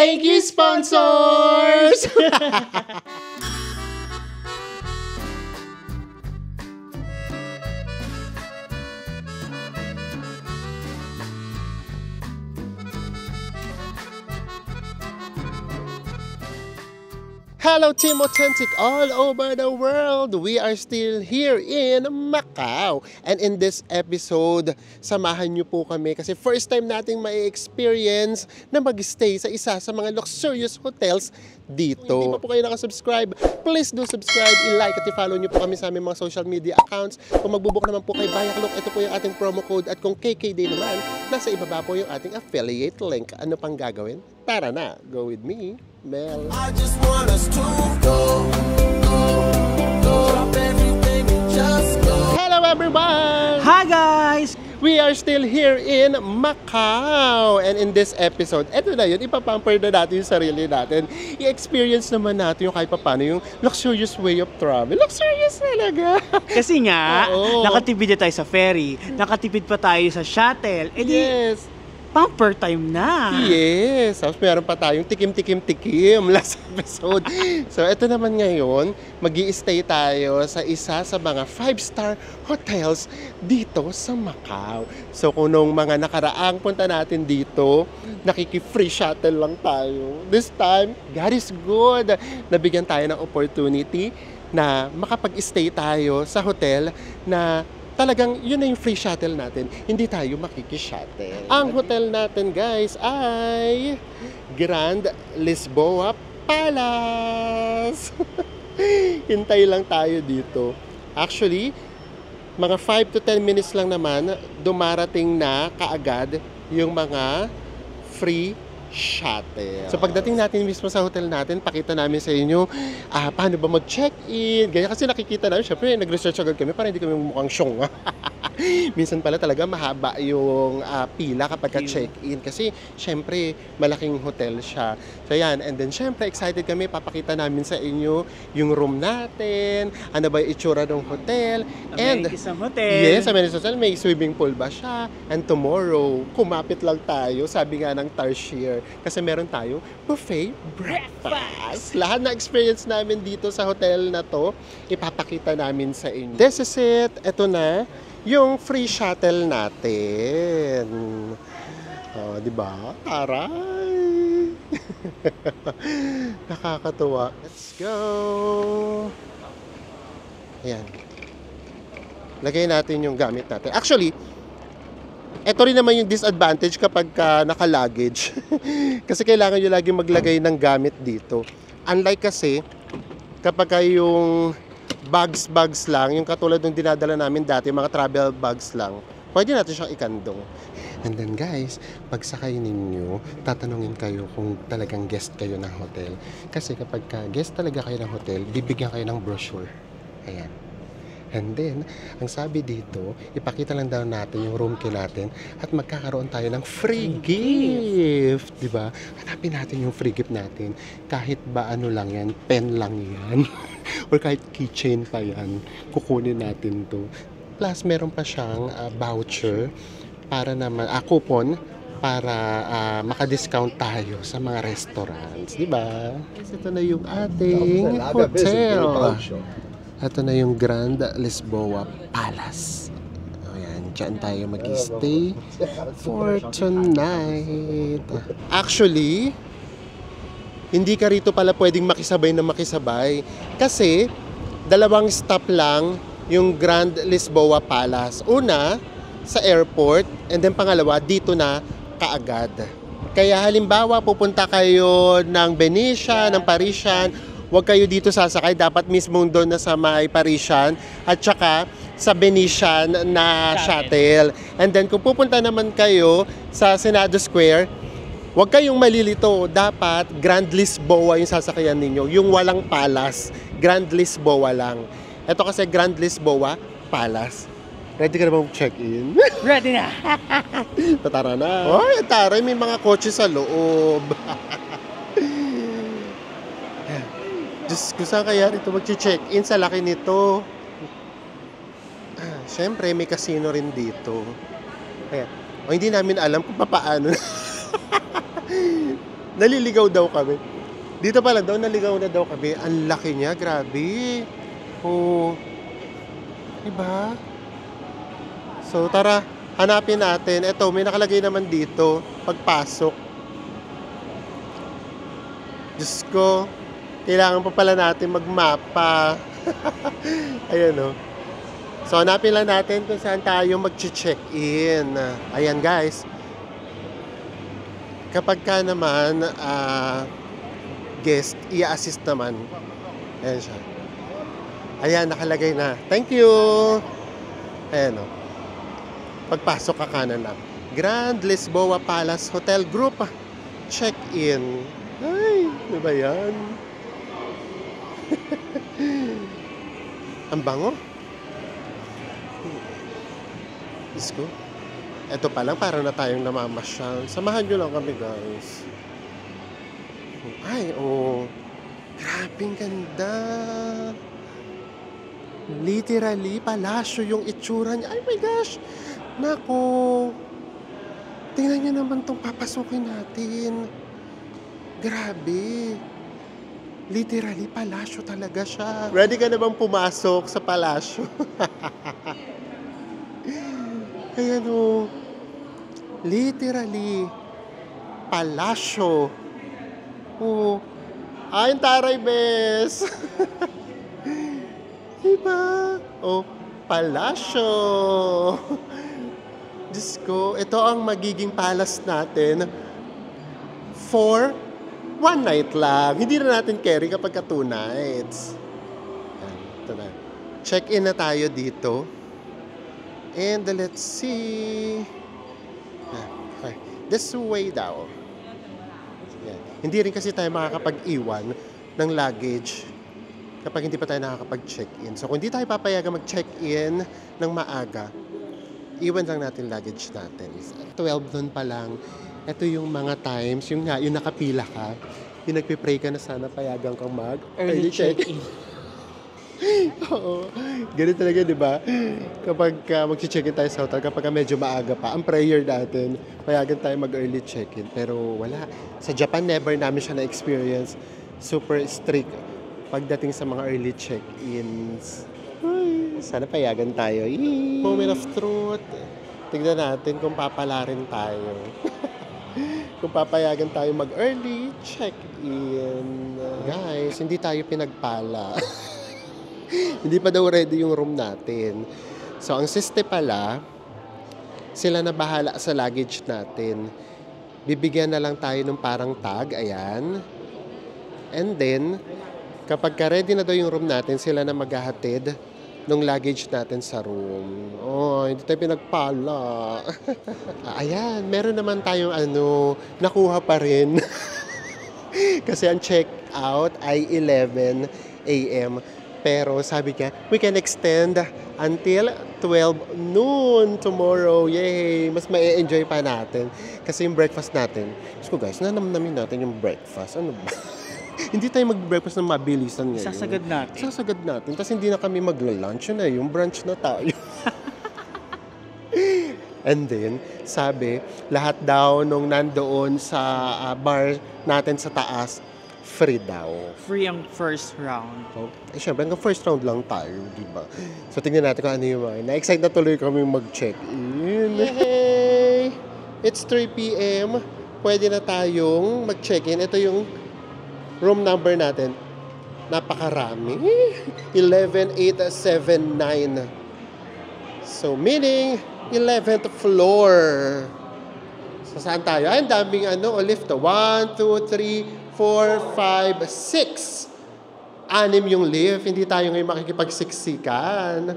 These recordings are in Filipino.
Thank you, sponsors! Hello Team Authentic all over the world! We are still here in Macau. And in this episode, samahan niyo po kami kasi first time nating ma-experience na mag-stay sa isa sa mga luxurious hotels dito. Kung hindi pa po kayo nakasubscribe, please do subscribe, i-like at i-follow niyo po kami sa aming mga social media accounts. Kung magbubuk naman po kay Bayaklok, ito po yung ating promo code. At kung KKD naman, nasa ibaba po yung ating affiliate link. Ano pang gagawin? Tara na! Go with me, Mel. I just want us to go. Drop everything and just go. Hello everyone! Hi guys! We are still here in Macau. And in this episode, eto na yun, ipapamper na natin yung sarili natin. I-experience naman natin yung kahit papano yung luxurious way of travel. Luxurious talaga! Kasi nga, nakatipid na tayo sa ferry, nakatipid pa tayo sa shuttle. Yes! Pamper time na. Yes. Tapos meron pa tayong tikim-tikim-tikim last episode. So, ito naman ngayon, mag-i-stay tayo sa isa sa mga 5-star hotels dito sa Macau. So, kung nung mga nakaraang punta natin dito, nakiki-free shuttle lang tayo. This time, God is good. Nabigyan tayo ng opportunity na makapag-stay tayo sa hotel na talagang yun na yung free shuttle natin. Hindi tayo makiki-shuttle. Ang hotel natin guys ay Grand Lisboa Palace. Hintay lang tayo dito. Actually, mga 5 to 10 minutes lang naman, dumarating na kaagad yung mga free shuttle. So pagdating natin mismo sa hotel natin, pakita namin sa inyo paano ba mag-check-in. Ganyan kasi nakikita namin, syempre nag-research agad kami para hindi kami mukhang syong. Minsan pala talaga mahaba yung pila kapag ka-check-in kasi syempre malaking hotel siya. So yan, and then syempre excited kami, papakita namin sa inyo yung room natin, ano ba yung itsura ng hotel. Amenities ng hotel. Yes, amenities hotel, may swimming pool ba siya. And tomorrow, kumapit lang tayo, sabi nga ng Tarsier, kasi meron tayong buffet breakfast. Lahat na experience namin dito sa hotel na to, ipapakita namin sa inyo. This is it. Ito na yung free shuttle natin. Oh, di ba? Taray! Nakakatuwa. Let's go! Ayan. Lagay natin yung gamit natin. Actually, ito rin naman yung disadvantage kapag naka-luggage. Kasi kailangan nyo lagi maglagay ng gamit dito. Unlike kasi, kapag yung bags lang, yung katulad ng dinadala namin dati, mga travel bags lang, pwede natin siyang ikandong. And then guys, pagsakay ninyo, tatanungin kayo kung talagang guest kayo ng hotel. Kasi kapag guest talaga kayo ng hotel, bibigyan kayo ng brochure. Ayan. And then, ang sabi dito, ipakita lang daw natin yung room key natin at magkakaroon tayo ng free gift. Diba? Hanapin natin yung free gift natin. Kahit ba ano lang yan, pen lang yan. Or kahit keychain pa yan, kukunin natin to. Plus, meron pa siyang voucher para naman, coupon para maka-discount tayo sa mga restaurants. Diba? Yes, ito na yung ating hotel. Ito na yung Grand Lisboa Palace. Ayan, dyan tayo mag-stay for tonight. Actually, hindi ka rito pala pwedeng makisabay na makisabay. Kasi, dalawang stop lang yung Grand Lisboa Palace. Una, sa airport, and then pangalawa, dito na kaagad. Kaya halimbawa, pupunta kayo ng Venetian, ng Parisian, huwag kayo dito sasakay, dapat mismong doon na sa may Parisian at saka sa Venetian na shuttle. And then kung pupunta naman kayo sa Senado Square, huwag kayong malilito, dapat Grand Lisboa yung sasakayan ninyo, yung walang palace, Grand Lisboa lang. Ito kasi Grand Lisboa Palace. Ready ka na bang check-in? Ready na! Tara na! Oh, taray, may mga kotse sa loob. Diyos ko, saan kaya rito mag-check-in sa laki nito? Siyempre, may casino rin dito. Kaya, hindi namin alam kung paano. Naliligaw daw kami. Dito pala daw, naligaw na daw kami. Ang laki niya, grabe. Oh. Diba? So, tara, hanapin natin. Eto, may nakalagay naman dito. Pagpasok. Diyos ko, kailangan pa pala natin magmapa. Ayan o. So, hanapin lang natin kung saan tayo mag-check-in. Ayan guys. Kapag ka naman, guest, i-assist naman. Ayan siya. Ayan, nakalagay na. Thank you! Ayan o. Pagpasok ka kanan lang. Grand Lisboa Palace Hotel Group. Check-in. Ay, ano ba yan? Ang bango. Diyos ko. Ito pa lang, para na tayong namamasyal. Samahan nyo lang kami, guys. Ay, oh. Grabing ganda. Literally, palasyo yung itsura niya. Ay my gosh. Nako. Tingnan nyo naman itong papasukin natin. Grabe. Literally, palasyo talaga siya. Ready ka na bang pumasok sa palasyo? Ayan o. Literally, palasyo. Oh. Ayun, taray, bes. Diba? Oh, palasyo. Diyos ko, ito ang magiging palace natin for one night lang. Hindi na natin carry kapag 2 nights. Ayan, ito na. Check-in na tayo dito. And let's see. Okay. This way daw. Yan. Hindi rin kasi tayo makakapag-iwan ng luggage kapag hindi pa tayo nakakapag-check-in. So kung hindi tayo papayagan mag-check-in ng maaga, iwan lang natin luggage natin. 12 nun pa lang. Ito yung mga times, yung nakapila ka, yung nagpipray ka na sana payagan kang Early check-in. Oo. Ganun talaga, di ba? Kapag mag-check-in tayo sa hotel, kapag medyo maaga pa, ang prayer natin, payagan tayo mag-early check-in. Pero wala. Sa Japan, never namin siya na-experience. Super strict pagdating sa mga early check-ins. Ay, sana payagan tayo. Yee! Moment of truth. Tignan natin kung papala rin tayo. Kung papayagan tayo mag-early check-in. Guys, hindi tayo pinagpala. Hindi pa daw ready yung room natin. So, ang siste pala, sila na bahala sa luggage natin. Bibigyan na lang tayo ng parang tag, ayan. And then, kapag ready na daw yung room natin, sila na maghahatid ng luggage natin sa room. Oh, hindi tayo pinagpala. Ayan, meron naman tayong nakuha pa rin. Kasi ang check-out ay 11 a.m. Pero sabi niya, we can extend until 12 noon tomorrow. Yay! Mas ma-enjoy pa natin. Kasi yung breakfast natin, so guys, nanamnamin natin yung breakfast. Ano ba? Hindi tayo mag-breakfast ng mabilisan ngayon. Sasagad natin. Tapos hindi na kami magla-lunch. Yun na, yung brunch na tayo. And then, sabi, lahat daw nung nandoon sa bar natin sa taas, free daw. Free ang first round. So, syempre, hanggang first round lang tayo, di ba? So, tingnan natin kung ano yung mga. Na-excite na tuloy kami mag-check-in. Yay! It's 3 p.m. Pwede na tayong mag-check-in. Ito yung room number natin. Napakarami. 11879. So, meaning, 11th floor. So, saan tayo? Ay, ang daming lift. 1, 2, 3, 4, 5, 6. 6 yung lift. Hindi tayo ngayon makikipagsiksikan.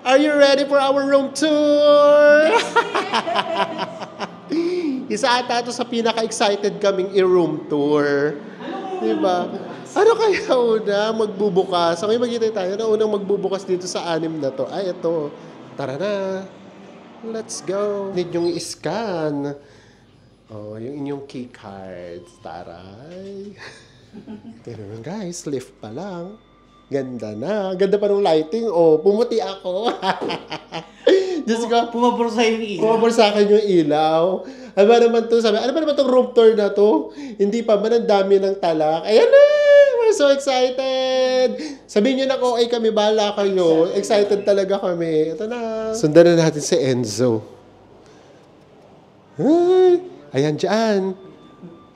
Are you ready for our room tour? Isa ata ito sa pinaka-excited kaming i-room tour. Diba? Ano kaya una magbubukas? So, ngayon magkita tayo na unang magbubukas dito sa 6 na to. Ay, ito. Tara na. Let's go. Need yung i-scan. Oh, yung inyong key cards. Taray. Pero guys, lift pa lang. Ganda na. Ganda pa ng lighting. Oh, pumuti ako. Diyos ko, Pumabor sa yung ilaw. pumabor sa akin yung ilaw. Ano ba naman to? Sabi, ano ba naman tong room tour na to? Hindi pa man, ang dami ng talak. Ayan na! We're so excited! Sabihin nyo na kung kami, bahala kayo. Excited talaga kami. Ito na. Sundan na natin si Enzo. Ay, ayan dyan.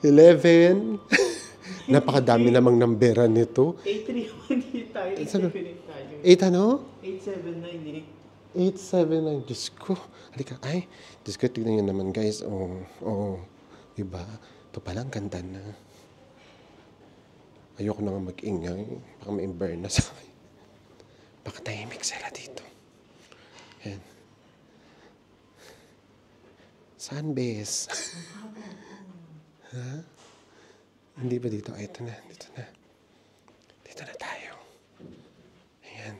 11. Napakadami namang namberan nito. 8-3 hindi tayo. 8-7 tayo. 8 ano? 8-7-9 eh. 879. Diyos ko. Halika. Ay, Diyos ko, tignan nyo naman, guys. Oo. Diba? Ito palang ganda na. Ayoko na nga mag-ingay. Baka ma-imburn na sa akin. Baka tahimik sila dito. Yan. Saan, bes? Ha? Hindi ba dito? Ay, ito na. Dito na. Dito na tayo. Ayan.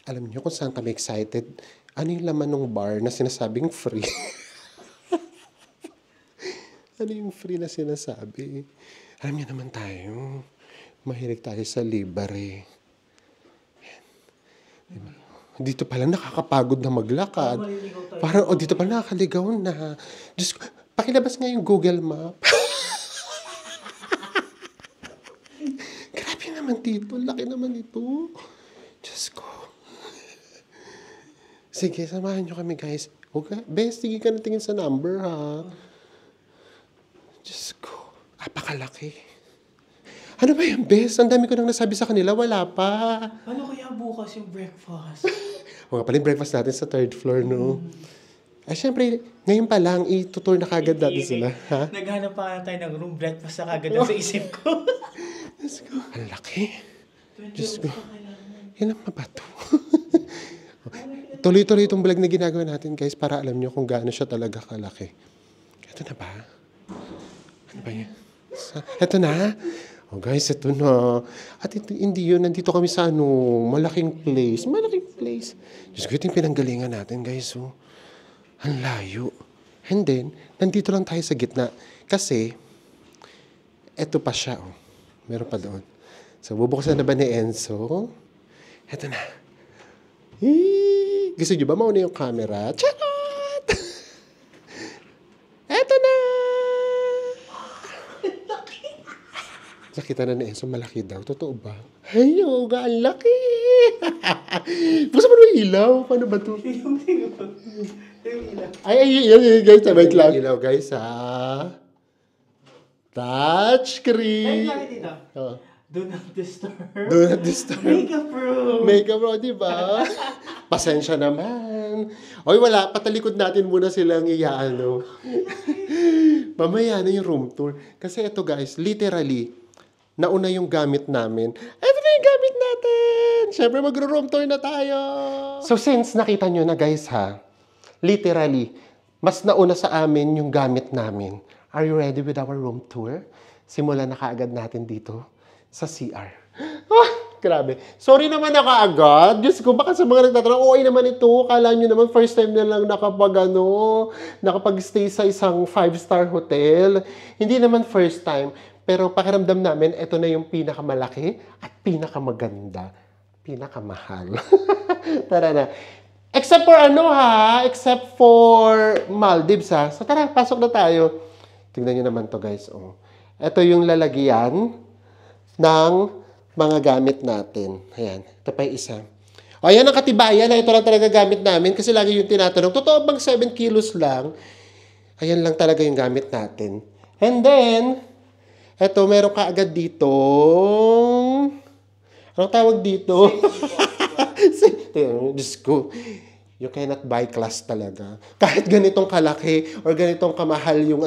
Alam niyo kung saan kami excited? Ano yung laman ng bar na sinasabing free? Ano yung free na sinasabi? Alam niyo naman tayo. Mahilig tayo sa libre. Ayan. Diba? Dito pala nakakapagod na maglakad. Parang, dito pala nakakaligaw na. Diyos ko, pakilabas nga yung Google Map. Grabe naman dito. Laki naman ito. Diyos ko. Sige, samahan nyo kami, guys. Okay? Bes, sige ka na tingin sa number, ha? Diyos ko. Apakalaki. Ano ba yung bes? Ang dami ko nang nasabi sa kanila. Wala pa. Ano kaya bukas yung breakfast? O nga pala yung breakfast natin sa third floor, no? Ay, syempre, ngayon pa lang, itutur na kagad natin sila. Ha? Naghanap pa tayo ng room breakfast sa kagad sa isip ko. Diyos ko. Ang laki. Diyos ko. Yan ang mabato. Tuloy-tuloy itong vlog na ginagawa natin, guys, para alam nyo kung gaano siya talaga kalaki. Ito na ba? Ano ba yan? Ito na? Oh, guys, ito na. At ito, hindi yun. Nandito kami sa malaking place. Malaking place. Diyos ko, ito yung pinanggalingan natin, guys. Oh. Ang layo. And then, nandito lang tayo sa gitna. Kasi, eto pa siya. Oh. Meron pa doon. So, bubuksan na ba ni Enzo? Eto na. Gusto niyo ba mauna yung camera? Charot! Eto na! Nakita na ni Enzo, malaki daw. Totoo ba? Ay, ang laki! Buksan mo yung ilaw. Paano ba ito? Ay, guys. Wait lang. Ilaw, guys, ha? Touchscreen. Ay, dito. Oh. Do not disturb. Do not disturb. Makeup room. Makeup room, di ba? Pasensya naman. Oy, wala. Patalikod natin muna silang iyaano. Mamaya na yung room tour. Kasi ito, guys, literally, nauna yung gamit namin. Ito na yung gamit natin! Siyempre, mag-room tour na tayo! So, since nakita nyo na, guys, ha, literally, mas nauna sa amin yung gamit namin. Are you ready with our room tour? Simulan na kaagad natin dito sa CR. Grabe. Sorry naman ako agad. Diyos ko, baka sa mga nagtatanong, okay naman ito. Kala nyo naman, first time na lang nakapag-stay sa isang 5-star hotel. Hindi naman first time. Pero pakiramdam namin, ito na yung pinakamalaki at pinakamaganda. Pinakamahal. Tara na. Except for except for Maldives, ha. So tara, pasok na tayo. Tingnan nyo naman to, guys. Oh. Ito yung lalagyan ng mga gamit natin. Ayan. Ito pa yung isa. O, ayan ang katibayan na ito lang talaga gamit namin kasi lagi yung tinatanong, totoo bang 7 kilos lang? Ayan lang talaga yung gamit natin. And then, eto, meron ka agad dito. Anong tawag dito? Diyos ko. You cannot buy class talaga. Kahit ganitong kalaki or ganitong kamahal yung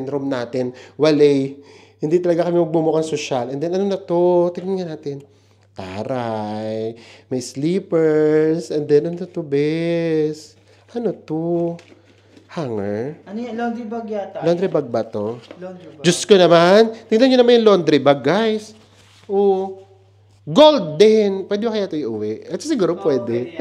room natin, wale. Hindi talaga kami magbumukhang sosyal. And then, ano na to? Tingnan nga natin. Taray. May sleepers. And then, ano to, bes? Ano to? Hanger? Ano yan? Laundry bag yata. Laundry bag ba to? Laundry bag. Diyos ko naman. Tingnan nyo naman yung laundry bag, guys. Oo. Gold din. Pwede ba kaya ito iuwi? Ito siguro pwede.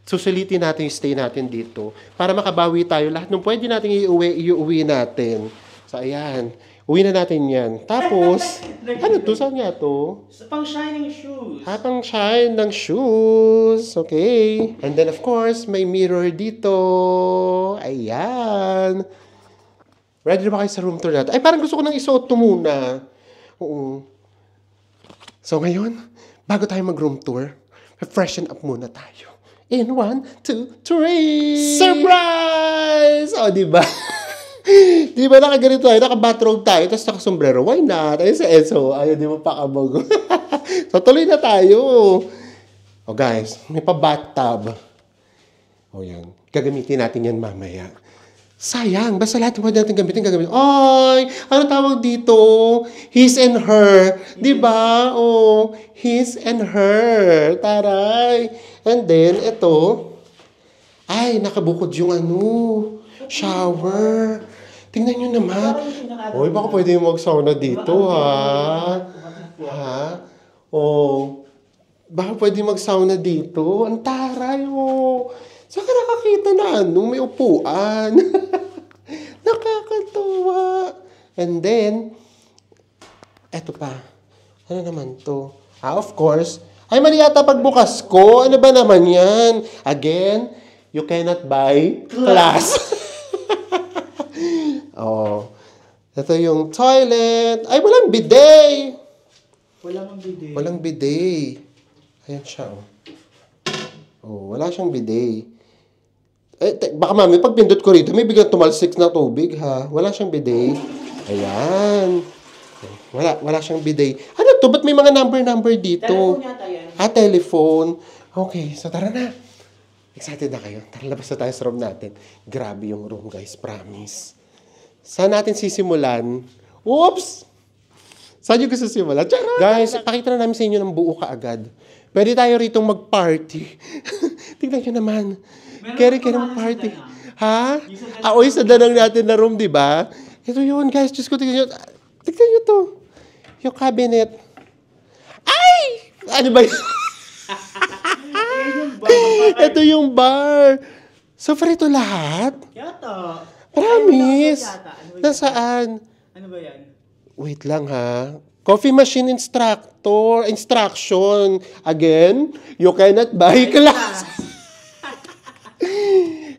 Susulitin natin yung stay natin dito para makabawi tayo. Lahat ng pwede natin iuwi natin. So, ayan. Uwi na natin yan. Tapos, ano to? Saan nga to? Pang shining shoes. Pang shine ng shoes. Okay. And then, of course, may mirror dito. Ayan. Ready na ba kayo sa room tour natin? Ay, parang gusto ko nang isuot to muna. Oo. So, ngayon, bago tayo mag-room tour, freshen up muna tayo. In 1, 2, 3! Surprise! O, diba? Diba nakaganito tayo, naka-bathrobe tayo, tapos naka-sombrero. Why not? Ayun sa ESO. Ayaw, di mo pakabog. So, tuloy na tayo. O, guys, may pa-bathtub. O, yan. Gagamitin natin yan mamaya. Sayang, basta lahat mo natin gamitin. Ay, ano tawag dito? His and her. Diba? Oh, his and her. Taray. And then, ito. Ay, nakabukod yung shower. Tingnan nyo naman. Uy, baka pwede yung mag-sauna dito, ha? Ha? Oh, baka pwede mag-sauna dito. Ang taray, oh. Saan ka nakakita na may upuan? Nakakatuwa. And then, eto pa. Ano naman to? Of course. Ay, mali yata pagbukas ko. Ano ba naman yan? Again, you cannot buy class. Oh. Ito yung toilet. Ay, walang bidet. Walang bidet. Ayan siya, oh. Oh, wala siyang bidet. Baka mami, pag pindot ko rito, may biglang tumalsik na tubig, ha? Wala siyang bidet. Ayan. Wala siyang bidet. Ano to? Ba't may mga number dito? Telephone yata yan. Telephone. Okay, so tara na. Excited na kayo? Tara, labas na tayo sa room natin. Grabe yung room, guys. Promise. Saan natin sisimulan? Oops! Saan yung gusto simulan? Guys, pakita na namin sa inyo ng buo kaagad. Pwede tayo rito mag-party. Tingnan nyo naman. Kaya mag-party. Ha? Oy, sa danang natin na room, di ba? Ito yun, guys. Diyos ko, tingnan nyo. Tingnan nyo to. Yung cabinet. Ay! Ano ba yun? Ito yung bar. So, for ito lahat? Yata. Promise. Nasaan? Ano ba yan? Wait lang, ha? Coffee machine instruction. Again, you cannot buy class.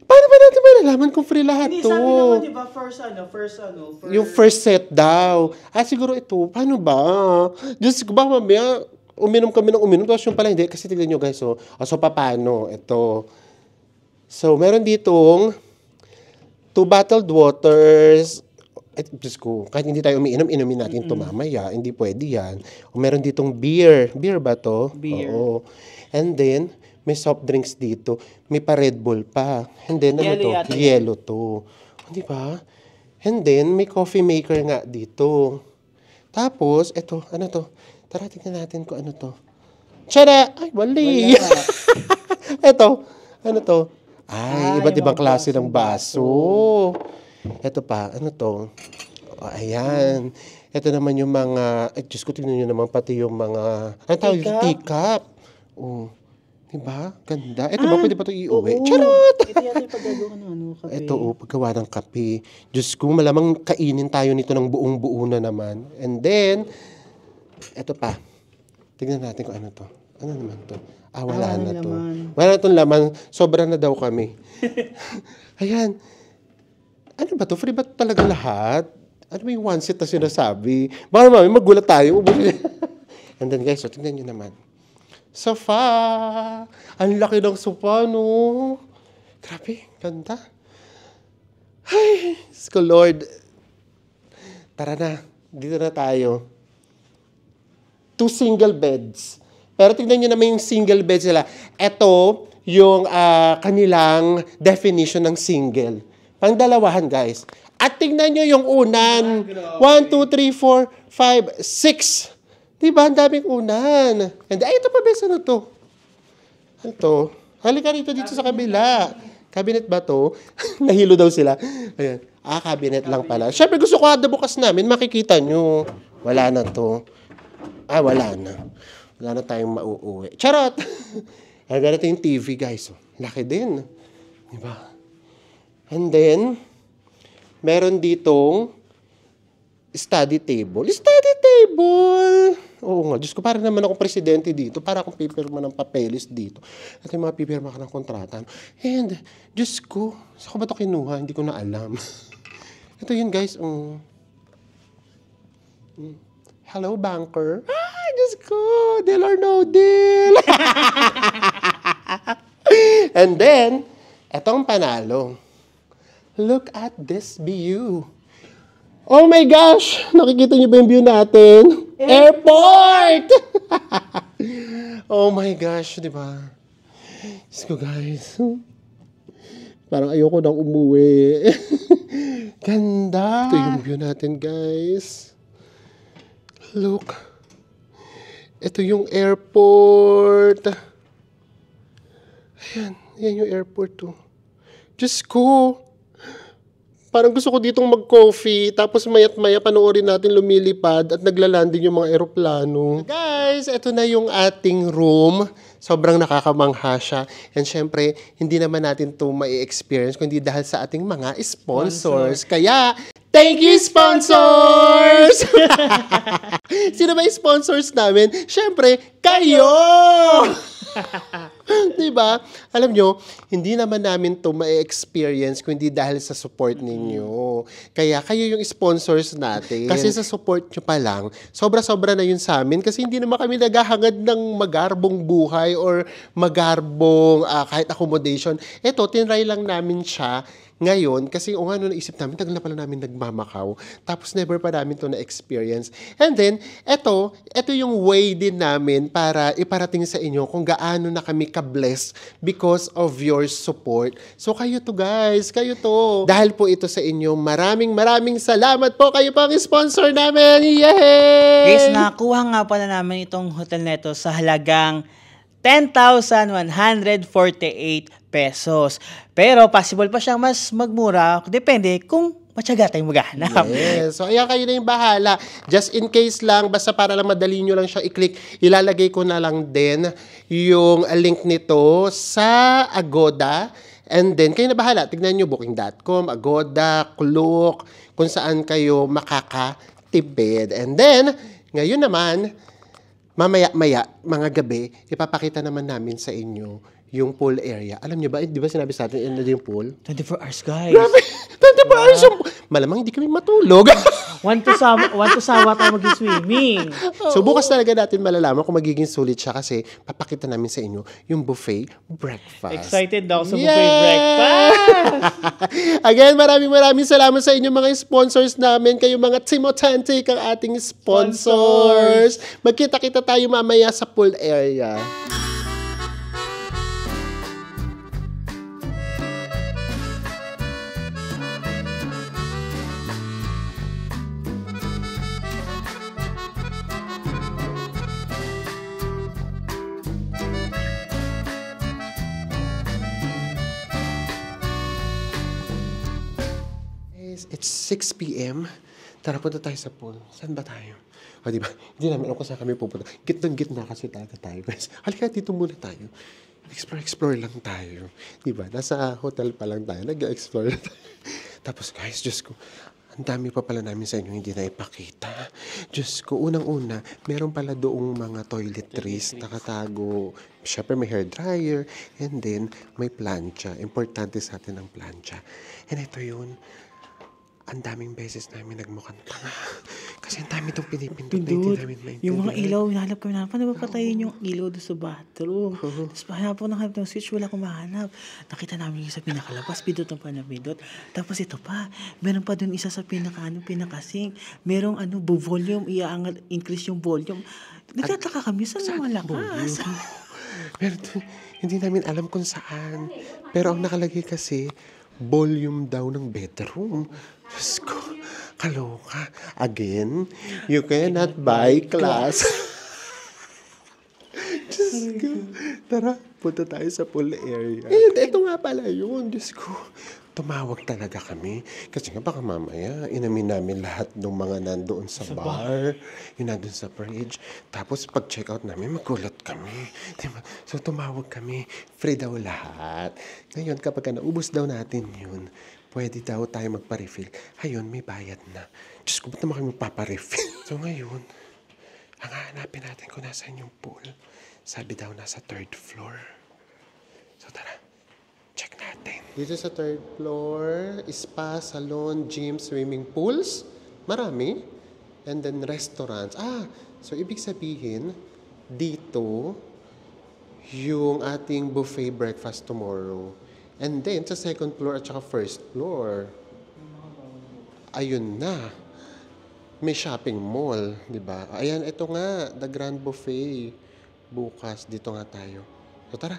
Paano ba natin malalaman kung free lahat Hindi, to? sabi naman, di ba, first. Yung first set daw. Siguro ito. Paano ba? Diyos ko, baka mamaya, uminom kami ng uminom. Tapos yung pala, hindi. Kasi tignan nyo, guys. So paano? Ito. So, meron ditong 2 bottled waters. Diyos ko, kahit hindi tayo umiinom, inumin natin ito mamaya. Hindi pwede yan. O meron ditong beer. Beer ba to? Beer. Oo. And then, may soft drinks dito. May pa Red Bull pa. And then, ano to? Yellow to. Di ba? And then, may coffee maker nga dito. Tapos, eto, ano to? Tara, tingnan natin kung ano to. Tiyara! Ay, wali! Eto, ano to? Ay, iba't ibang klase ng baso. Ito pa, ano to? Ayan. Ito naman yung mga, Diyos ko, tingnan nyo naman pati yung mga, ano tawag yung teacup. Oh, diba? Ganda. Ito ba, pwede pa ito iuwi? Charot! Ito yata yung paggagawa ng kape. Ito, paggawa ng kape. Diyos ko, malamang kainin tayo nito ng buong-buo na naman. And then, ito pa. Tingnan natin kung ano to. Ano naman to? Wala na to. Wala na itong laman. Sobra na daw kami. Ayan. Ano ba to? Free ba talaga lahat? Ano ba yung one seat na sinasabi? Baka mami, magulat tayo. And then guys, tingnan nyo naman. Sofa! Ang laki ng sofa, no? Grabe, ganda. Ay, Diyos Lord. Tara na, dito na tayo. 2 single beds. Pero tingnan nyo naman yung single beds nila. Ito, yung kanilang definition ng single. Pangdalawahan, guys. At tingnan nyo yung unan. 1, 2, 3, 4, 5, 6. Diba? Ang daming unan. And ito pa, bes, ano to? Ano to? Halika rito dito sa kabila. Cabinet ba to? Nahilo daw sila. Ayan. Cabinet lang pala. Siyempre, gusto ko kada bukas namin, makikita nyo. Wala na to. Wala na. Wala na tayong mauuwi. Charot! Ganito yung TV, guys. Laki din. Diba? And then, meron ditong Study table. Study table! Oo nga, Diyos ko, parang naman akong presidente dito. Para akong pipirma ng papeles dito. At yung mga pipirma ka ng kontrata. And, Diyos ko, saan ko ba ito kinuha? Hindi ko na alam. Ito yun, guys. Hello, banker. Diyos ko, deal or no deal. And then, etong panalo. Look at this view. Oh my gosh! Nakikita niyo ba yung view natin? Airport! Oh my gosh, di ba? Diyos ko, guys. Parang ayoko nang umuwi. Ganda! Ito yung view natin, guys. Look. Ito yung airport. Ayan. Ayan yung airport, oh. Diyos ko. Parang gusto ko ditong mag-coffee, tapos mayat-maya panoorin natin lumilipad at naglalanding yung mga eroplano. Guys, ito na yung ating room. Sobrang nakakamangha siya. And syempre, hindi naman natin to mai-experience kundi dahil sa ating mga sponsors. Kaya, thank you, sponsors! Sino ba yung sponsors namin? Syempre, kayo! Diba? Alam nyo, hindi naman namin to ma-experience kundi dahil sa support ninyo. Kaya kayo yung sponsors natin. Kasi sa support nyo pa lang, sobra-sobra na yun sa amin kasi hindi naman kami naghahangad ng magarbong buhay or magarbong kahit accommodation. Eto, tinry lang namin siya ngayon, kasi naisip namin, tagal na pala namin nagmamakaw. Tapos never pa namin to na-experience. And then, ito yung way din namin para iparating sa inyo kung gaano na kami ka-bless because of your support. So kayo to, guys, kayo to. Dahil po ito sa inyo, maraming salamat po. Kayo po ang sponsor namin. Yay! Guys, nakuha nga pala namin itong hotel neto sa halagang 10,148 pesos. Pero possible pa siyang mas magmura. Depende kung matyaga tayong maghanap. Yes. So, ayan, kayo na yung bahala. Just in case lang, basta para lang madali nyo lang siya i-click, ilalagay ko na lang din yung link nito sa Agoda. And then, kayo na bahala. Tignan nyo, booking.com, Agoda, Klook, kung saan kayo makakatipid. And then, ngayon naman, mamaya-maya, mga gabi, ipapakita naman namin sa inyo yung pool area. Alam niyo ba, di ba sinabi sa atin, ano yung pool? 24 hours, guys. Grabe! 24 hours yung pool! Malamang hindi kami matulog. Want to sawa tayo mag-swimming. So, bukas talaga natin malalaman kung magiging sulit siya kasi papakita namin sa inyo yung buffet breakfast. Excited daw sa buffet breakfast. Again, maraming salamat sa inyo mga sponsors namin. Kayo mga Team Authentic ang ating sponsors. Magkita-kita tayo mamaya sa pool area. It's 6 p.m. Tara, punta tayo sa pool. Saan ba tayo? O, diba? Hindi namin alam kung saan kami pupunta. Gitna kasi talaga tayo, guys. Halika, dito muna tayo. Explore lang tayo. Diba? Nasa hotel pa lang tayo. Nag-explore lang tayo. Tapos, guys, Diyos ko, ang dami pa pala namin sa inyo hindi na ipakita. Diyos ko, unang-una, meron pala doong mga toiletries nakatago. Siyempre, may hair dryer. And then, may plancha. Importante sa atin ang plancha. And ito yun. Ang daming beses namin nagmukhang tanga. Kasi ang dami itong pinipindot na hindi namin maintindihan. Yung mga ilaw, hinahanap kami na, paano ba patayin yung ilaw doon sa bathroom? Tapos hanap ng switch, wala akong mahanap. Nakita namin yung sa pinakalabas, pindot ng panapindot. Tapos ito pa, meron pa doon isa sa pinakasing. Merong volume, iaangat, increase yung volume. Nagtataka kami, saan malakas? Pero hindi namin alam kung saan. Pero ang nakalagay kasi, volume daw ng bedroom. Diyos ko, kaloka. Again, you cannot buy class. Diyos ko. Tara, punta tayo sa pool area. Ito nga pala yun. Diyos ko. Tumawag talaga kami. Kasi nga baka mamaya, inamin namin lahat ng mga nandoon sa bar. Yung nandun sa fridge. Tapos pag-check out namin, magulat kami. Diba? So tumawag kami. Free daw lahat. Ngayon, kapag naubos daw natin yun, pwede daw tayo magpa-refill. Ayun, may bayad na. Diyos ko, ba't naman kami magpaparefill? So ngayon, ang hahanapin natin kung nasaan yung pool. Sabi daw nasa 3rd floor. So tara, check natin. Dito sa 3rd floor, spa, salon, gym, swimming pools. Marami. And then restaurants. So ibig sabihin, dito, yung ating buffet breakfast tomorrow. And then, sa 2nd floor at saka 1st floor, ayun na. May shopping mall, di ba? Ayan, ito nga, the Grand Buffet. Bukas, dito nga tayo. So tara,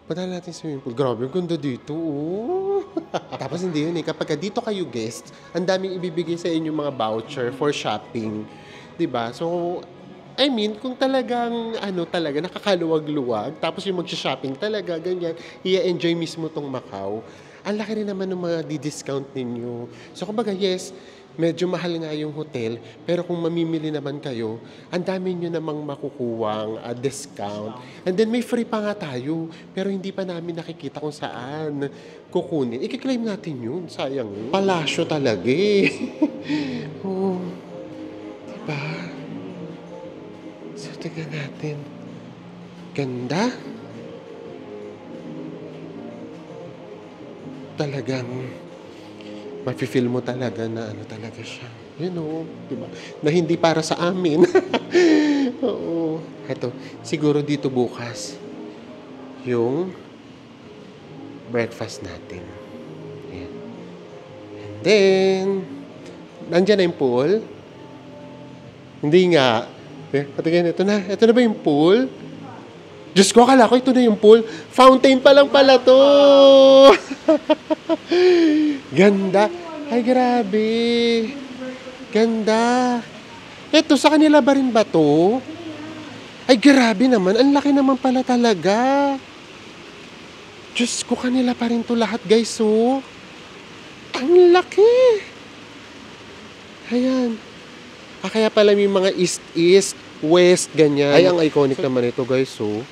punta natin sa swimming pool. Grabe, ang ganda dito. Oh. Tapos hindi yun eh. Kapag dito kayo guest, ang daming ibibigay sa inyo mga voucher for shopping. Di ba? So, I mean, kung talagang, talaga, nakakaluwag-luwag, tapos yung mag-shopping talaga, ganyan, i-enjoy mismo tong Macau, ang laki rin naman ng mga di-discount ninyo. So, kumbaga, yes, medyo mahal nga yung hotel, pero kung mamimili naman kayo, ang dami nyo namang makukuwang discount. And then may free pa nga tayo, pero hindi pa namin nakikita kung saan kukunin. I-claim natin yun, sayang yun. Palasyo talaga eh. Oh, diba? So, tignan natin. Ganda. Talagang mafe-feel mo talaga na talaga siya. You know, diba? Na hindi para sa amin. Oo. Eto, siguro dito bukas yung breakfast natin. Ayan. And then, nandyan na yung pool. Hindi nga. Patingin, ito na. Ito na ba yung pool? Diyos ko, akala ko ito na yung pool. Fountain pa lang pala to. Ganda. Ay, grabe. Ganda. Ito, sa kanila ba rin ba to? Ay, grabe naman. Ang laki naman pala talaga. Diyos ko, kanila pa rin to lahat, guys, oh. Ang laki. Ayan. Kaya pala may mga east, west, ganyan. Ay, ang iconic naman ito, guys, oh.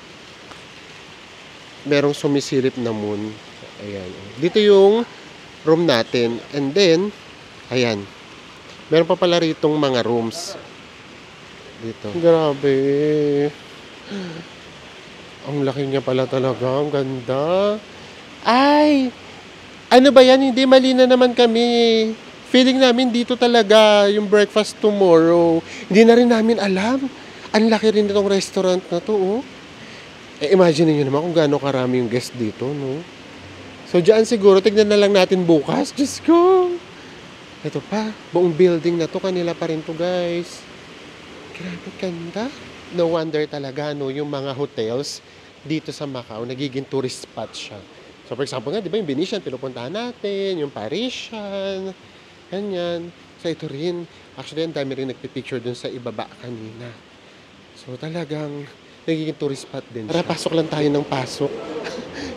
Merong sumisilip na moon. Ayan. Dito yung room natin. And then, ayan. Meron pa pala ritong mga rooms. Dito. Grabe. Ang laki niya pala talaga. Ang ganda. Ay! Ano ba yan? Hindi, mali na naman kami. Feeling namin dito talaga yung breakfast tomorrow. Hindi na rin namin alam. Ang laki rin itong restaurant na to, oh. Imagine niyo naman kung gaano karami yung guest dito, no? So, dyan siguro, tignan na lang natin bukas. Diyos ko! Ito pa, buong building na to, kanila pa rin to, guys. Grabe, ganda. No wonder talaga, no, yung mga hotels dito sa Macau, nagiging tourist spot siya. So, for example nga, di ba, yung Venetian, pinupuntahan natin, yung Parisian, ganyan. So, ito rin. Actually, ang dami rin nagpipicture dun sa ibaba kanina. So, talagang nagiging tourist spot din siya. Tara, pasok lang tayo ng pasok.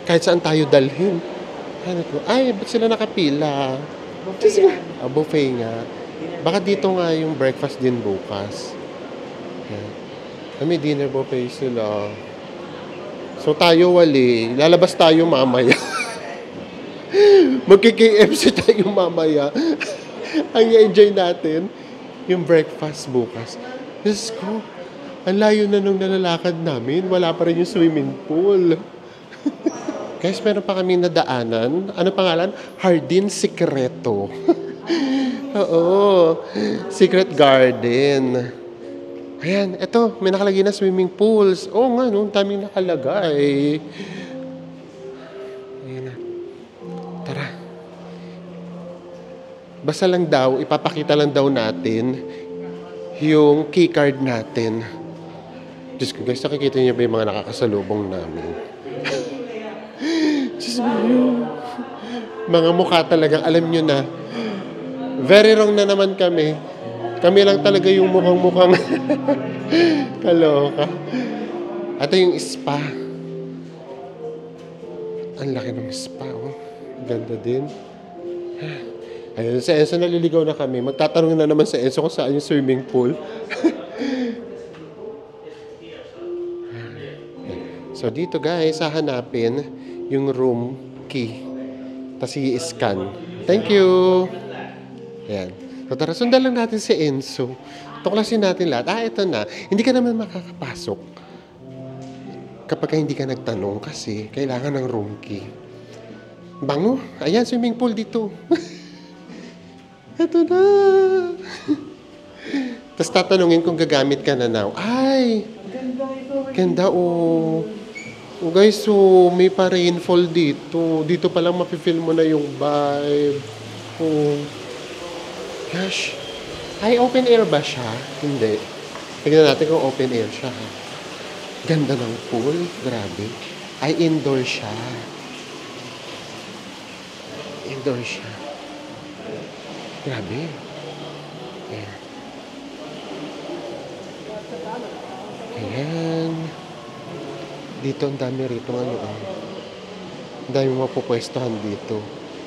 Kahit saan tayo dalhin. Ay, ba't sila nakapila? Buffet nga. Buffet nga. Baka dito nga yung breakfast din bukas. May dinner buffet sila. So tayo wali. Lalabas tayo mamaya. Magki-KFC tayo mamaya. Ang i-enjoy natin yung breakfast bukas. Diyos ko, ang layo na nung nalalakad namin. Wala pa rin yung swimming pool. Guys, meron pa kami nadaanan. Ano pangalan? Jardin Secreto. Oo. Secret Garden. Ayan, eto. May nakalagay na swimming pools. Oo nga, no? Daming nakalagay. Ayan na. Tara. Basta lang daw, ipapakita lang daw natin yung keycard natin. Diyos ko, guys, nakikita niyo ba yung mga nakakasalubong namin? Diyos mo yun. Mga mukha talagang, alam nyo na, very wrong na naman kami. Kami lang talaga yung mukhang kaloka. Ito yung spa. Ang laki ng spa, oh. Ganda din. Ayun, sa Enzo naliligaw na kami. Magtatanong na naman sa Enzo kung saan yung swimming pool. So dito guys, hahanapin yung room key. Tapos i-scan. Thank you! Ayan. So tara, sundan lang natin si Enzo. Tuklasin natin lahat. Ito na. Hindi ka naman makakapasok kapag hindi ka nagtanong kasi kailangan ng room key. Bango. Ayan, swimming pool dito. Ito na. Tapos tatanungin kung gagamit ka na now. Ay! Ganda, oh. Oh guys, so may pa-rainfall dito. Dito pa lang mapifeel mo na yung vibe. Oh. Gosh. Ay, open air ba siya? Hindi. Tignan natin kung open air siya. Ha? Ganda ng pool. Grabe. Ay, indoor siya. Indoor siya. Grabe. Ayan. Ayan. Dito ang dami rito. Ang dami mapupwestuhan dito.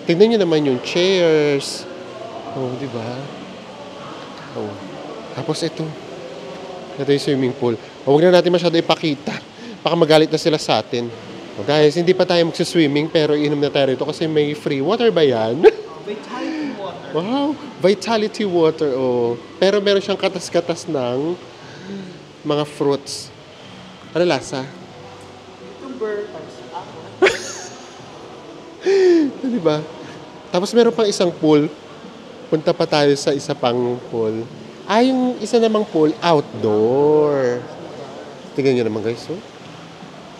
Tignan nyo naman yung chairs. Oh, di ba? Oh. Tapos ito. Ito yung swimming pool. Oh, huwag na natin masyado ipakita. Baka magalit na sila sa atin. Oh, guys, hindi pa tayo magsiswimming pero inom na tayo rito kasi may free water ba yan? Vitality water. Wow, vitality water. Oh. Pero meron siyang katas-katas ng mga fruits. Ano lasa? Cucumber, apple. Diba? Tapos meron pang isang pool. Punta pa tayo sa isa pang pool. Yung isa namang pool, outdoor. Tingnan nyo naman guys, oh.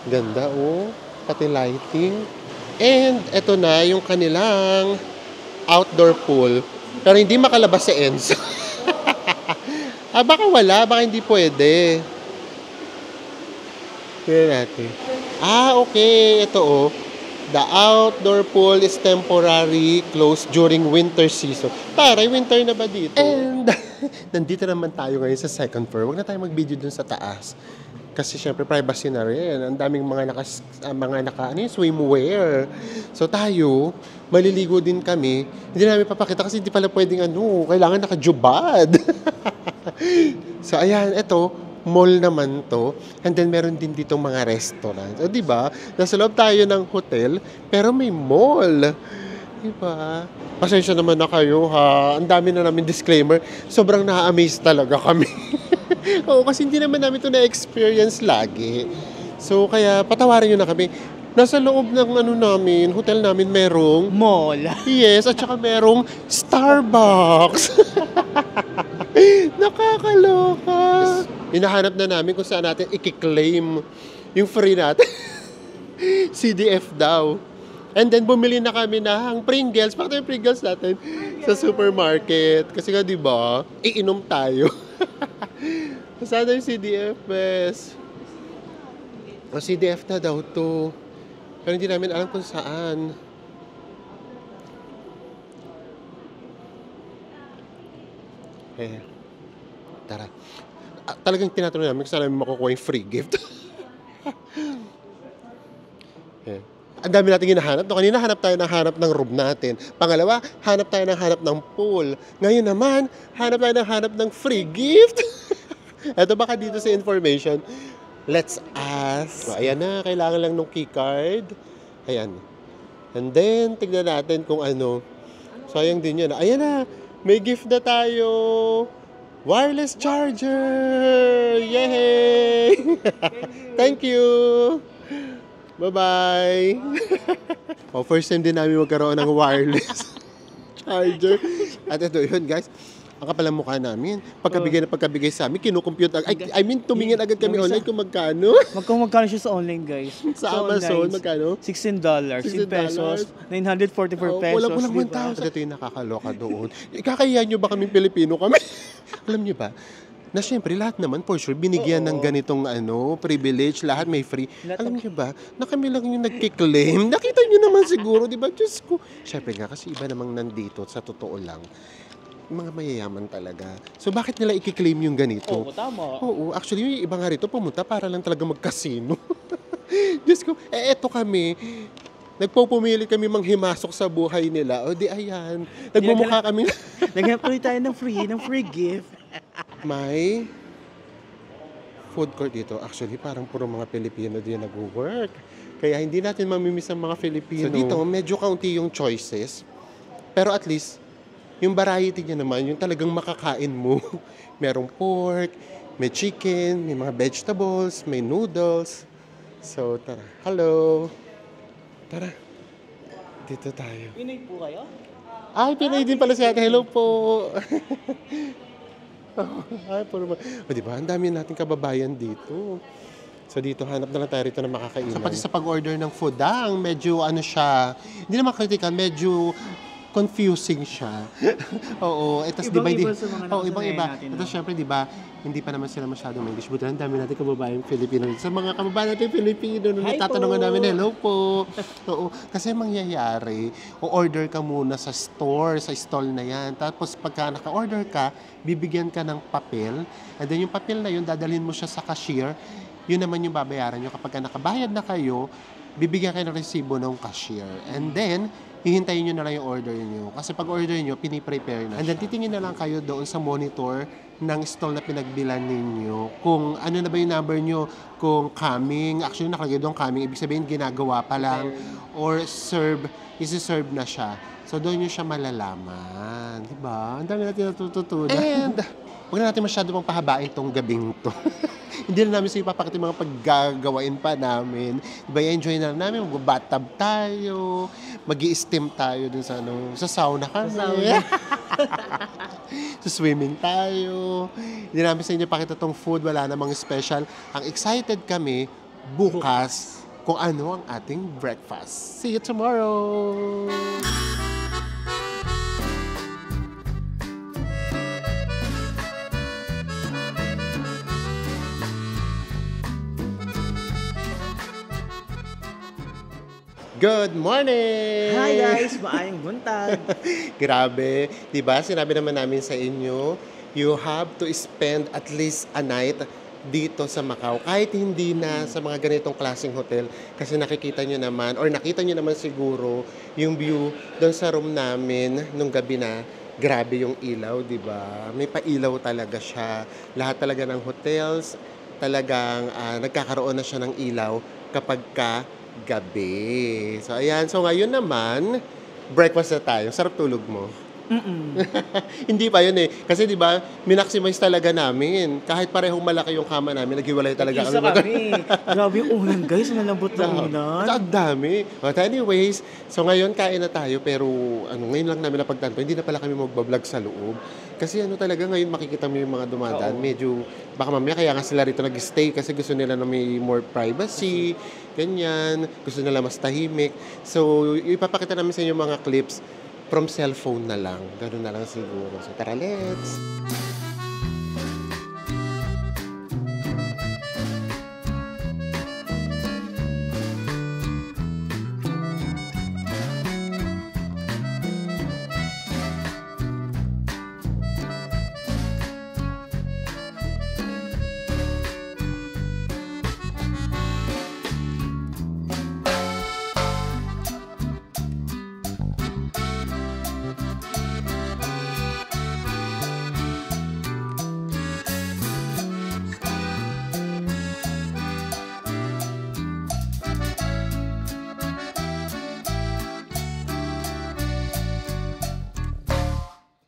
Ganda, oh. Pati lighting. And eto na yung kanilang outdoor pool. Pero hindi makalabas si Enzo. Baka wala, baka hindi pwede. Tingnan natin. Okay. Ito, oh. The outdoor pool is temporary closed during winter season. Taray, winter na ba dito? And nandito naman tayo ngayon sa second floor. Huwag na tayo mag-video dun sa taas. Kasi syempre privacy na rin. Ang daming mga swimwear. So tayo, maliligo din kami. Hindi namin papakita kasi hindi pala pwedeng kailangan nakajubad. So ayan, ito. Mall naman to. And then meron din ditong mga restaurant. O diba? Nasa loob tayo ng hotel, pero may mall. Diba? Pasensya naman na kayo ha. Ang dami na namin disclaimer. Sobrang na-amaze talaga kami. Oo, kasi hindi naman namin to na-experience lagi. So kaya patawarin nyo na kami. Nasa loob ng namin, hotel namin merong Mall. Yes, at saka merong Starbucks. Nakakaloka. Hinahanap na namin kung saan natin i-claim yung free natin. CDF daw. And then bumili na kami ng Pringles. Bakit yung Pringles natin? Sa supermarket. Kasi nga diba, iinom tayo. Sana yung CDF, bes. O CDF na daw to. Pero hindi namin alam kung saan. Tara. Talagang tinatanong namin kung saan namin makukuha yung free gift. Ang dami natin hinahanap. Kanina hanap tayo ng room natin. Pangalawa, hanap tayo ng pool. Ngayon naman, hanap tayo ng free gift. Ito baka dito sa information. Let's ask. So, ayan na, kailangan lang ng keycard. Ayan. And then, tignan natin kung ano. Sayang din yan. Ayan na, may gift na tayo. Wireless charger! Yay! Thank you! Bye-bye! First time din namin magkaroon ng wireless charger. At ito yun, guys. Ang kapal ang mukha namin. Pagkabigay sa amin, kinukompute. Tumingin agad kami online kung magkano. Magkano siya sa online, guys? Sa Amazon, magkano? $16. $16 pesos. 944 pesos. Walang 1,000. Ito yung nakakaloka doon. Ikakahiya nyo ba kaming Pilipino kami? Alam nyo ba? Na syempre, lahat naman, for sure, binigyan ng ganitong privilege, lahat may free. Alam nyo ba, na kami lang yung nagkiklaim. Nakita nyo naman siguro, di ba? Diyos ko. Syempre nga, kasi iba namang nandito, sa totoo lang. Mga mayayaman talaga. So, bakit nila i-claim yung ganito? Oo, tama. Oo, actually, yung iba nga rito pumunta para lang talaga mag-casino. Diyos ko, eto kami. Nagpupumili kami manghimasok sa buhay nila. O di ayan. Nagmumukha kami. Naghanap tuloy tayo ng free gift. May food court dito. Actually, parang puro mga Pilipino din nag-work. Kaya hindi natin mamimiss ang mga Filipino. So dito, medyo kaunti yung choices. Pero at least, Yung variety niya naman, yung talagang makakain mo. Merong pork, may chicken, may mga vegetables, may noodles. So, tara. Hello. Tara. Dito tayo. Pinoy po kayo? Ay, Pinoy din pala si ate. Hello po. Ay, puro ba? O, diba? Ang dami nating kababayan dito. So, dito, hanap na lang tayo rito na makakainan. So, pati sa pag-order ng food, medyo ano siya, hindi naman critical, medyo confusing siya. Oo, ito di ba Ibang-iba sa mga ibang-iba. nakasanayan natin, Ito no? syempre di ba, hindi pa naman sila masyadong English. Buti ang dami natin kababayan Filipino. Sa mga kababayan natin Filipino, nung Hi natatanungan po! namin, hello po. Oo, kasi mangyayari, o-order ka muna sa store, sa stall na yan. Tapos pagka naka-order ka, bibigyan ka ng papel. And then yung papel na yun, dadalhin mo siya sa cashier. Yun naman yung babayaran nyo. Kapag nakabayad na kayo, bibigyan kayo ng resibo ng cashier. And then, hihintayin nyo na lang yung order nyo. Kasi pag order nyo, piniprepare na. And then, titingin na lang kayo doon sa monitor ng stall na pinagbilan ninyo. Kung ano na ba yung number nyo, kung coming, actually nakalagay doon coming, ibig sabihin ginagawa pa lang, or serve, isi-serve na siya. So, doon nyo siya malalaman. Diba? Ang dami natin natututunan. And, huwag na natin masyado pang pahabain tong gabing to. Hindi na namin sa ipapakita yung mga paggagawain pa namin. Diba, enjoy na namin, mag-bathtub tayo, mag-i-steam tayo dun sa, sa sauna kami. Sa sauna. So, swimming tayo. Hindi namin sa inyo pakita tong food, wala namang special. Ang excited kami, bukas, kung ano ang ating breakfast. See you tomorrow! Good morning! Hi guys! Maayong buntag! Grabe, 'di ba? Sinabi naman namin sa inyo, you have to spend at least a night dito sa Macau. Kahit hindi na sa mga ganitong klaseng hotel kasi nakikita nyo naman or nakita nyo naman siguro yung view doon sa room namin nung gabi na. Grabe yung ilaw, 'di ba? May pailaw talaga siya. Lahat talaga ng hotels talagang nagkakaroon na siya ng ilaw kapag gabi. So, ayan. So, ngayon naman, breakfast na tayo. Sarap tulog mo. Hindi pa yun eh. Kasi di ba, minaximize talaga namin. Kahit parehong malaki yung kama namin, naghiwalay talaga Isa kami. Grabe yung ulan guys, malambot na ulan. Ang dami. But anyways, so ngayon kain na tayo pero ngayon lang namin napagtanto, hindi na pala kami magbablog sa loob. Kasi talaga ngayon makikita mo yung mga dumadaan. Medyo, baka mamaya kaya nga sila rito nag-stay kasi gusto nila na may more privacy, ganyan. Gusto nila mas tahimik. So, ipapakita namin sa inyo mga clips from cellphone na lang. Ganun na lang siguro. So, tara, let's!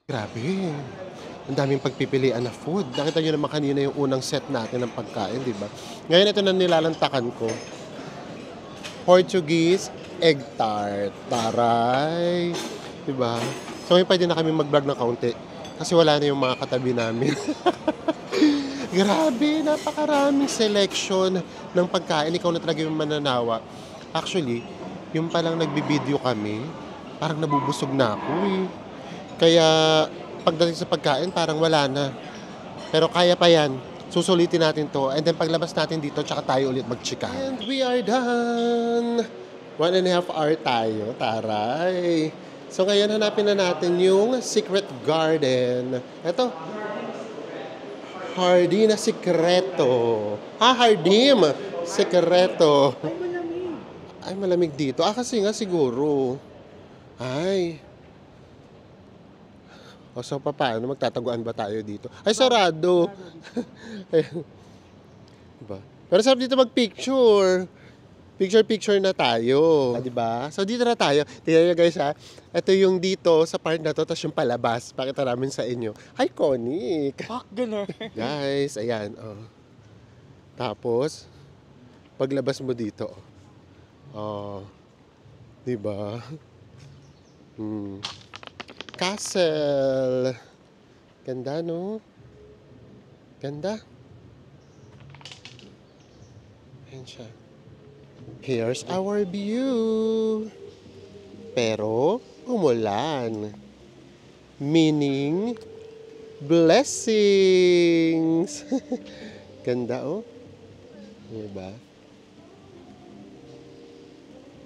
Grabe. Ang daming pagpipilian na food. Nakita nyo naman kanina yung unang set natin ng pagkain, di ba? Ngayon ito na nilalantakan ko. Portuguese egg tart. Taray. Di ba? So ngayon pwede na kami mag-vlog ng kaunti. Kasi wala na yung mga katabi namin. Grabe, napakaraming selection ng pagkain. Ikaw na talaga yung mananawa. Actually, yung palang nagbibideo kami, parang nabubusog na ako eh. Kaya pagdating sa pagkain, parang wala na. Pero kaya pa yan. Susulitin natin to. And then paglabas natin dito, tsaka tayo ulit magchika. And we are done! 1.5 hour tayo. Taray! So ngayon, hanapin na natin yung Secret Garden. Ito. Hardin na Sikreto. Hardim! Sikreto. Ay, malamig. Ay, malamig dito. Kasi nga siguro. Ay. O so, paano? Magtataguan ba tayo dito? Ay, sarado. Diba? Pero sarap dito mag-picture. Picture-picture na tayo. Di ba? So, dito na tayo. Tingnan nyo guys ha. Ito yung dito sa part na to, tapos yung palabas. Pakita namin sa inyo. Iconic! Ganun. Guys, ayan. Oh. Tapos, paglabas mo dito. Oh. Di ba? Castle. Ganda, no? Ganda. Ayan siya. Here's our view. Pero, umulan. Meaning, blessings. Ganda, oh. Diba?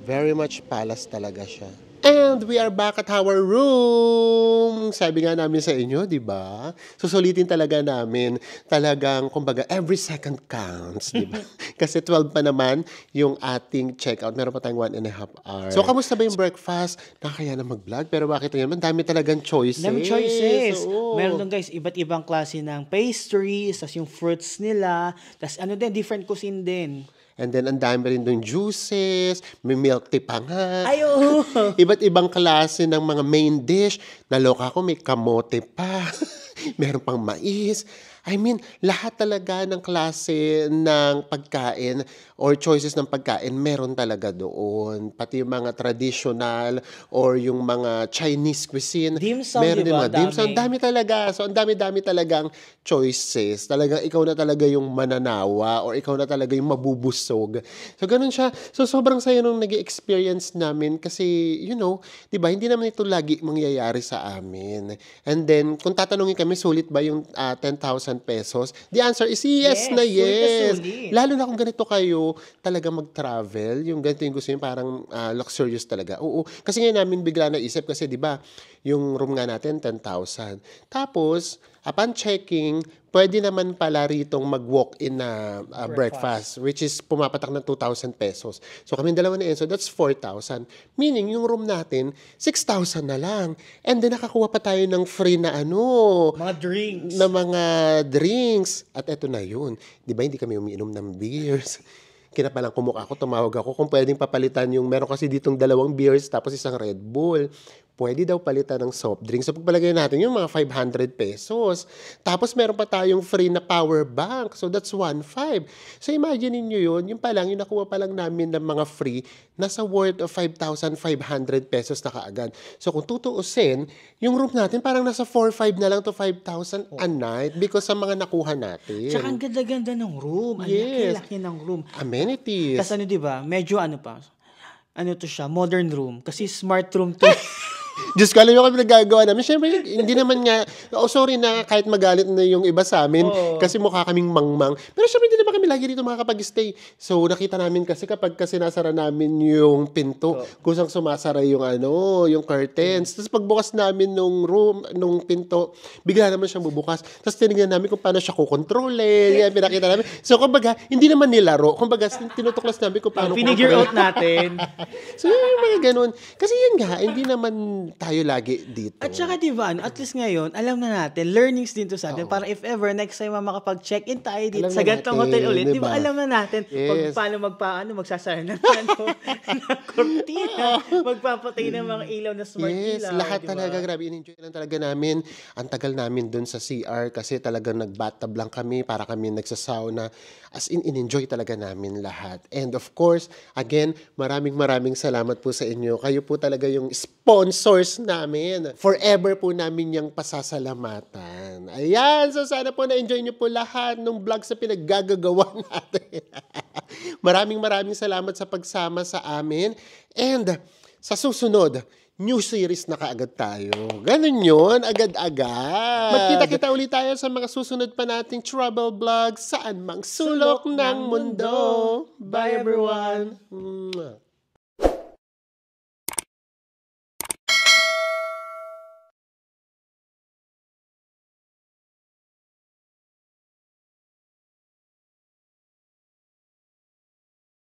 Very much palace talaga siya. And we are back at our room. Sabi nga namin sa inyo, di ba? Susulitin talaga namin. Talagang, kumbaga, every second counts, di ba? Kasi 12 pa naman yung ating checkout. Meron pa tayong 1.5 hours. So, kamusta ba yung breakfast? Nakakaya na mag-vlog. Pero bakit naman? Dami talagang choices. Dami choices. Oo. Meron doon guys, iba't ibang klase ng pastries, tas yung fruits nila, tas ano din, different cuisine din. And then, ang dami rin doon juices, may milk tea pa nga. Ay, oo. Iba't ibang klase ng mga main dish. Naloka ko, may kamote pa. Meron pang mais. I mean, lahat talaga ng klase ng pagkain or choices ng pagkain, meron talaga doon. Pati yung mga traditional or yung mga Chinese cuisine. Dim sum, meron din diba? mga dim sum. Ang dami talaga. So, ang dami-dami talagang choices. Talagang ikaw na talaga yung mananawa or ikaw na talaga yung mabubusog. So, ganun siya. So, sobrang saya nung nag-experience namin kasi, you know, di ba, hindi naman ito lagi mangyayari sa amin. And then, kung tatanungin kami, sulit ba yung 10,000 pesos? The answer is yes na yes. Sulit. Lalo na kung ganito kayo talaga mag-travel, yung ganito yung gusto nyo, parang luxurious talaga. Oo, kasi ngayon namin bigla naisip kasi di ba yung room nga natin 10,000. Tapos, upon checking, pwede naman pala ritong mag-walk-in na breakfast, which is pumapatak ng 2,000 pesos. So kami dalawa na Enzo, that's 4,000. Meaning, yung room natin, 6,000 na lang. And then, nakakuha pa tayo ng free na Mga drinks. na mga drinks. At eto na yun. Di ba, hindi kami umiinom ng beers. Kinapalang kumukha ako, tumawag ako kung pwedeng papalitan yung, meron kasi ditong 2 beers tapos isang Red Bull. Pwede daw palitan ng soft drinks. So, pagpalagay natin yung mga 500 pesos. Tapos, meron pa tayong free na power bank. So, that's 1.5. So, imagine niyo yun. Yung pa lang, yung nakuha pa lang namin ng mga free, nasa worth of 5,500 pesos na kaagad. So, kung tutuusin, yung room natin parang nasa 4,500 na lang to 5,000 a night because sa mga nakuha natin. Tsaka ang ganda-ganda ng room. Ang Yes. laki-laki ng room. Amenities. Kasi ano, di ba? Medyo ano pa. Ano to siya? Modern room. Kasi smart room to. Diyos ko, alam nyo kami nagagawa namin. Siyempre, hindi naman nga, sorry na kahit magalit na yung iba sa amin, kasi mukha kaming mangmang. Pero siyempre, hindi naman kami lagi dito makakapag-stay. So, nakita namin kasi sinasara namin yung pinto, kusang sumasara yung yung curtains. Tapos pagbukas namin nung room, nung pinto, bigla naman siyang bubukas. Tapos tinignan namin kung paano siya kukontrolin. Yan, pinakita namin. So, kumbaga, hindi naman nilaro. Kumbaga, tinutuklas namin kung paano Figure out natin. So, yung mga ganun. Kasi yun nga, hindi naman tayo lagi dito. At saka diba, at least ngayon, alam na natin, learnings din to sa atin. Para if ever, next time makapag-check-in tayo dito Alam sa na ganitong natin, hotel ulit, diba? diba alam na natin Yes. paano magsasara ng ng kortina, magpapatay ng mga ilaw na smart Yes, ilaw. lahat diba? talaga, grabe. In-enjoy lang talaga namin. Ang tagal namin dun sa CR kasi talagang nag-bathtub lang kami para kami nagsasauna. As in-enjoy talaga namin lahat. And of course, again, maraming salamat po sa inyo. Kayo po talaga yung sponsors namin. Forever po namin yung pasasalamatan. Ayan, so sana po na-enjoy nyo po lahat ng vlogs na pinaggagawa natin. maraming salamat sa pagsama sa amin. And sa susunod, new series na kaagad tayo. Ganun yun, agad-agad. Magkita-kita ulit tayo sa mga susunod pa nating travel vlogs saan mang sulok ng mundo. Bye everyone! Mwah.